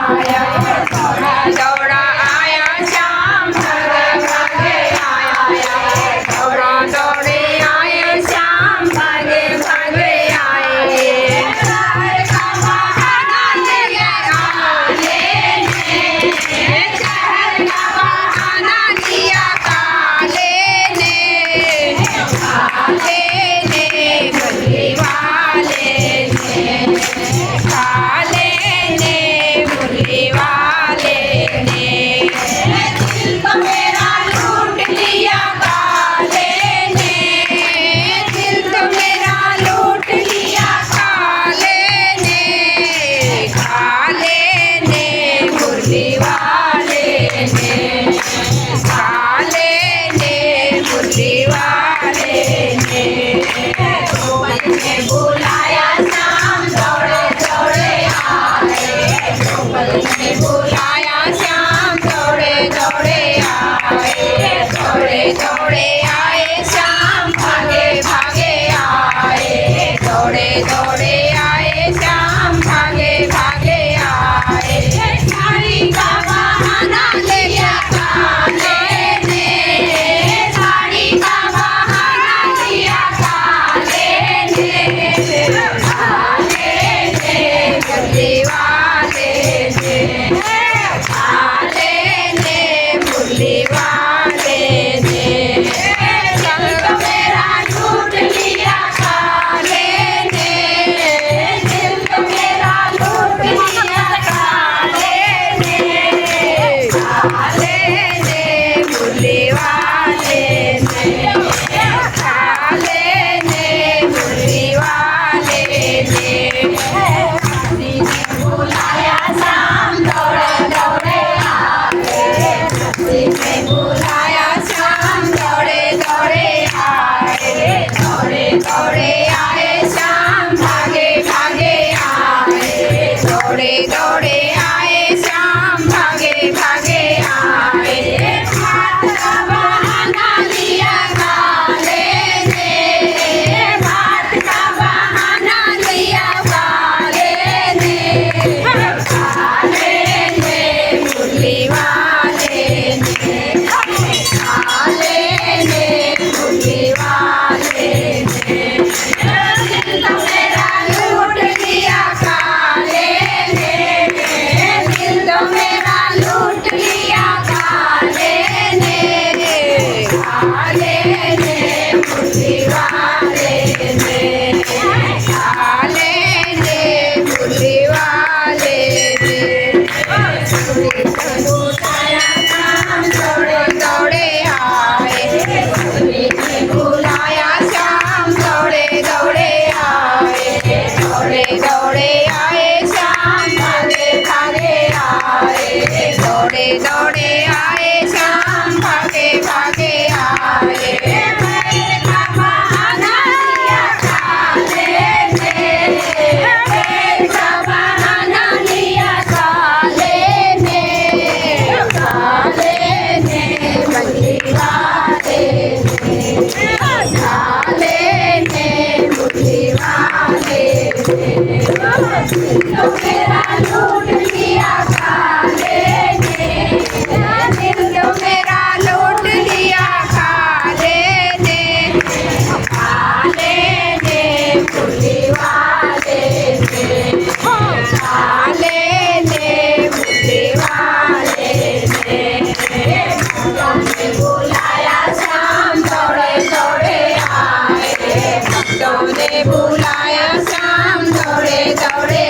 आया दौड़ा दौड़ा आया श्याम भागे भागे आया दौड़ा दौड़े आए श्याम भागे भागे आए शहर का बहाना लिया काले ने शहर का बहाना लिया काले ने मुरली वाले ने काले ने मुरली वाले ने दिल तो मेरा लूट लिया काले ने दिल तो मेरा लूट लिया काले ने मुरली वाले ने काले ने मुरली वाले ने गोपन ने बुलाया श्याम दौड़े दौड़े आए गोपन ने बुलाया श्याम दौड़े दौड़े आए दौड़े दौड़े आए श्याम भागे भागे आए दौड़े दौड़े आए श्याम भागे भागे आए साड़ी का बहाना लिया काले ने साड़ी का बहाना लिया काले ने मुरली वाले ने काले ने मुरली वाले ने दिल तो मेरा लूट लिया काले ने दिल तो मेरा लूट लिया काले ने मुरली वाले ने काले ने मुरली वाले ने बुलाया श्याम दौड़े दौड़े आए बुलाया श्याम दौड़े दौड़े आए दौड़े दौड़े आए श्याम भागे भागे आए दौड़े दौड़े आए श्याम भागे भागे आए हाथ का बहाना लिया काले ने हाथ का बहाना लिया काले ने मुरली वाले ने काले ने मुरली वाले ने दिल तो मेरा लूट लिया काले ने दिल तो मेरा लूट लिया काले ने मुरली वाले ने काले ने मुरली वाले ने बुलाया श्याम दौड़े दौड़े आए बुलाया श्याम दौड़े दौड़े आए दौड़े दौड़े आए श्याम भागे भागे आए दौड़े दौड़े आए श्याम भागे भागे आए बैल का बहाना लिया काले ने बैल का बहाना लिया काले ने मुरली वाले ने काले ने मुरली वाले ने तो मेरा लूट लिया काले ने दिल तो मेरा लूट लिया काले ने मुरली वाले ने काले ने मुरली वाले ने बुलाया श्याम दौड़े दौड़े आए भक्तों ने बुलाया श्याम दौड़े दौड़े